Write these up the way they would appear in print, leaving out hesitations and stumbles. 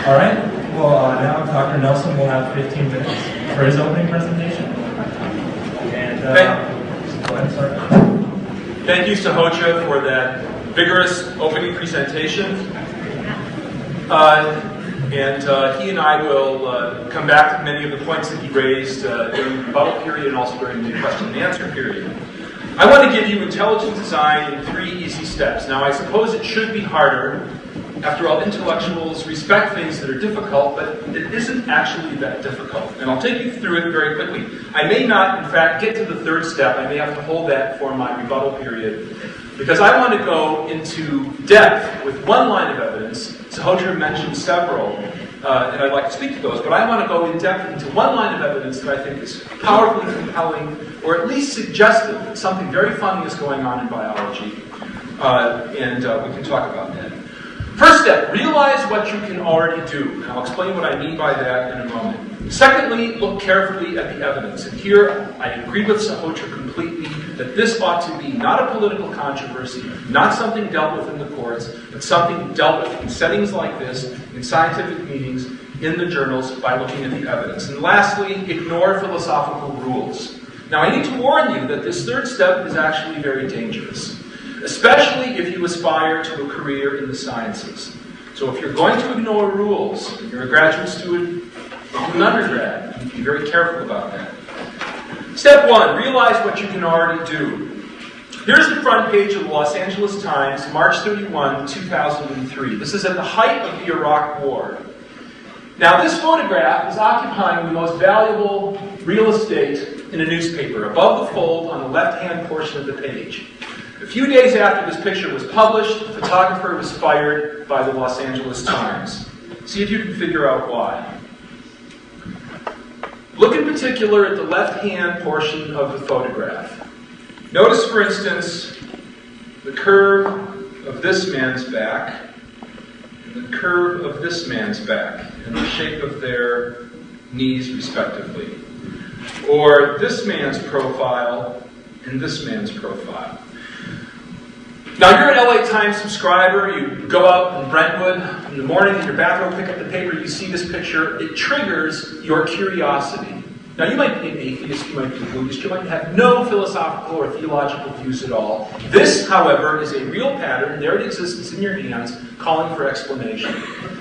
All right. Well, now Dr. Nelson will have 15 minutes for his opening presentation. And go ahead and start. Thank you, Sahotra, for that vigorous opening presentation. He and I will come back to many of the points that he raised during the rebuttal period and also during the question and answer period. I want to give you intelligent design in 3 easy steps. Now, I suppose it should be harder. After all, intellectuals respect things that are difficult, but it isn't actually that difficult. And I'll take you through it very quickly. I may not, in fact, get to the 3rd step. I may have to hold that for my rebuttal period, because I want to go into depth with one line of evidence. Sahotra mentioned several, and I'd like to speak to those, but I want to go in depth into one line of evidence that I think is powerfully compelling, or at least suggestive that something very funny is going on in biology, and we can talk about that. First step, realize what you can already do, and I'll explain what I mean by that in a moment. Secondly, look carefully at the evidence, and here I agree with Sahotra completely that this ought to be not a political controversy, not something dealt with in the courts, but something dealt with in settings like this, in scientific meetings, in the journals, by looking at the evidence. And lastly, ignore philosophical rules. Now, I need to warn you that this 3rd step is actually very dangerous, especially if you aspire to a career in the sciences. So if you're going to ignore rules, and you're a graduate student, an undergrad, you be very careful about that. Step 1, realize what you can already do. Here's the front page of the Los Angeles Times, March 31, 2003. This is at the height of the Iraq War. Now, this photograph is occupying the most valuable real estate in a newspaper, above the fold on the left-hand portion of the page. A few days after this picture was published, the photographer was fired by the Los Angeles Times. See if you can figure out why. Look in particular at the left-hand portion of the photograph. Notice, for instance, the curve of this man's back and the curve of this man's back and the shape of their knees, respectively. Or this man's profile and this man's profile. Now, you're an LA Times subscriber. You go out in Brentwood in the morning in your bathrobe, pick up the paper, you see this picture. It triggers your curiosity. Now, you might be an atheist, you might be a Buddhist, you might have no philosophical or theological views at all. This, however, is a real pattern. There it exists in your hands, calling for explanation.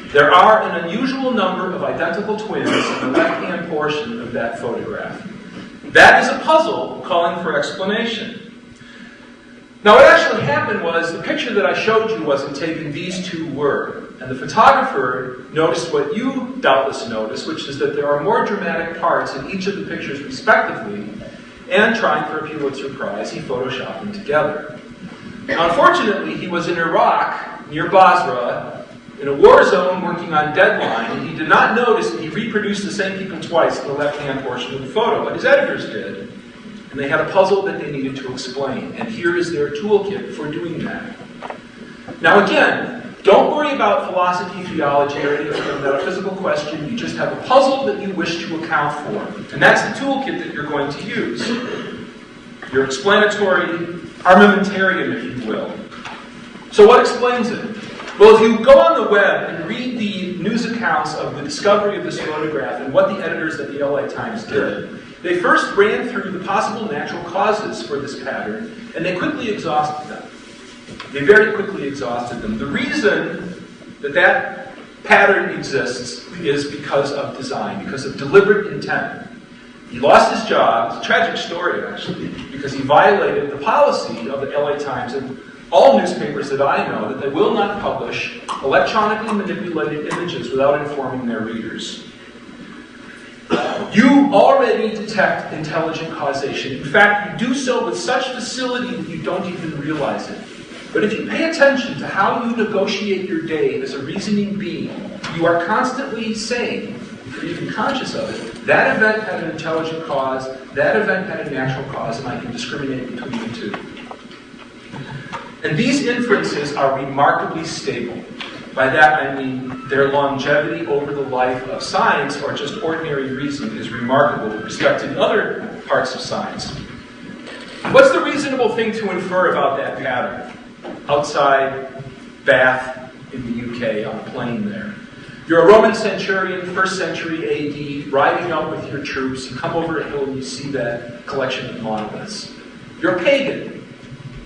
There are an unusual number of identical twins in the left-hand portion of that photograph. That is a puzzle calling for explanation. Now, what actually happened was the picture that I showed you wasn't taken, these two were. And the photographer noticed what you doubtless noticed, which is that there are more dramatic parts in each of the pictures respectively, and trying for a Pulitzer Prize, he photoshopped them together. Now, unfortunately, he was in Iraq, near Basra, in a war zone working on deadline, and he did not notice that he reproduced the same people twice in the left-hand portion of the photo, but his editors did. And they had a puzzle that they needed to explain. And here is their toolkit for doing that. Now again, don't worry about philosophy, theology, or any metaphysical question. You just have a puzzle that you wish to account for. And that's the toolkit that you're going to use. Your explanatory armamentarium, if you will. So what explains it? Well, if you go on the web and read the news accounts of the discovery of this photograph and what the editors at the LA Times did, they first ran through the possible natural causes for this pattern, and they quickly exhausted them. They very quickly exhausted them. The reason that that pattern exists is because of design, because of deliberate intent. He lost his job. It's a tragic story, actually, because he violated the policy of the LA Times and all newspapers that I know that they will not publish electronically manipulated images without informing their readers. You already detect intelligent causation. In fact, you do so with such facility that you don't even realize it. But if you pay attention to how you negotiate your day as a reasoning being, you are constantly saying, if you're even conscious of it, that event had an intelligent cause, that event had a natural cause, and I can discriminate between the two. And these inferences are remarkably stable. By that I mean their longevity over the life of science, or just ordinary reason, is remarkable with respect to other parts of science. What's the reasonable thing to infer about that pattern? Outside Bath in the UK on a plane there. You're a Roman centurion, 1st century AD, riding out with your troops. You come over a hill and you see that collection of monoliths. You're a pagan.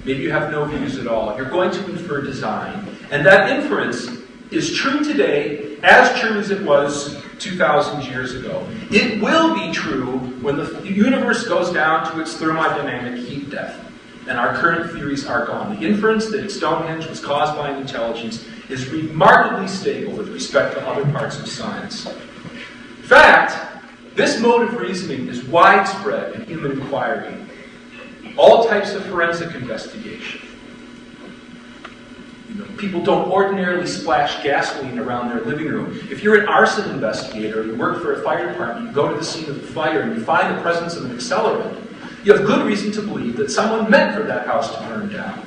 Maybe you have no views at all. You're going to infer design. And that inference is true today, as true as it was 2,000 years ago. It will be true when the universe goes down to its thermodynamic heat death, and our current theories are gone. The inference that Stonehenge was caused by an intelligence is remarkably stable with respect to other parts of science. In fact, this mode of reasoning is widespread in human inquiry. All types of forensic investigation. People don't ordinarily splash gasoline around their living room. If you're an arson investigator, you work for a fire department, you go to the scene of the fire and you find the presence of an accelerant, you have good reason to believe that someone meant for that house to burn down.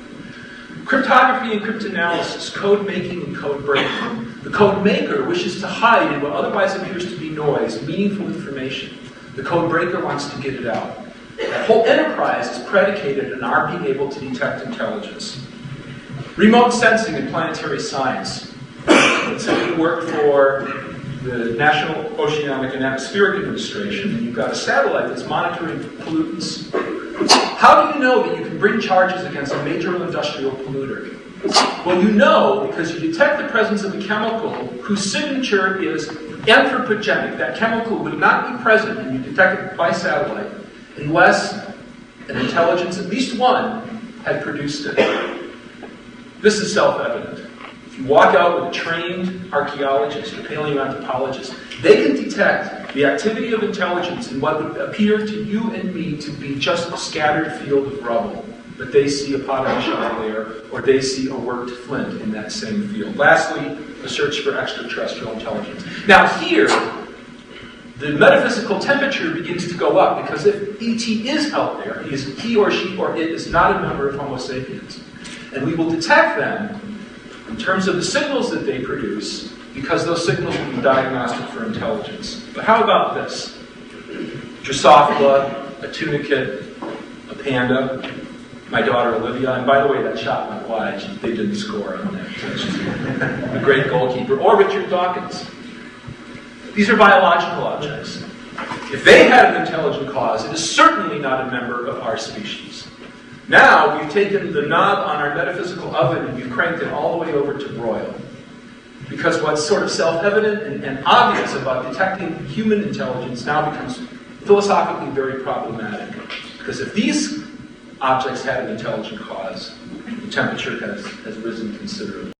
Cryptography and cryptanalysis, code making and code breaking. The code maker wishes to hide in what otherwise appears to be noise, meaningful information. The code breaker wants to get it out. That whole enterprise is predicated on our being able to detect intelligence. Remote sensing and planetary science. Let's say you work for the National Oceanic and Atmospheric Administration, and you've got a satellite that's monitoring pollutants. How do you know that you can bring charges against a major industrial polluter? Well, you know because you detect the presence of a chemical whose signature is anthropogenic. That chemical would not be present when you detect it by satellite unless an intelligence, at least one, had produced it. This is self-evident. If you walk out with a trained archaeologist or paleoanthropologist, they can detect the activity of intelligence in what would appear to you and me to be just a scattered field of rubble. But they see a potash there, or they see a worked flint in that same field. Lastly, the search for extraterrestrial intelligence. Now here, the metaphysical temperature begins to go up, because if ET is out there, he or she or it is not a member of Homo sapiens. And we will detect them in terms of the signals that they produce, because those signals will be diagnostic for intelligence. But how about this? Drosophila, a tunicate, a panda, my daughter Olivia, and by the way, that shot went wide. They didn't score on that. A great goalkeeper. Or Richard Dawkins. These are biological objects. If they had an intelligent cause, it is certainly not a member of our species. Now, we've taken the knob on our metaphysical oven and we've cranked it all the way over to broil. Because what's sort of self-evident and obvious about detecting human intelligence now becomes philosophically very problematic. Because if these objects had an intelligent cause, the temperature has risen considerably.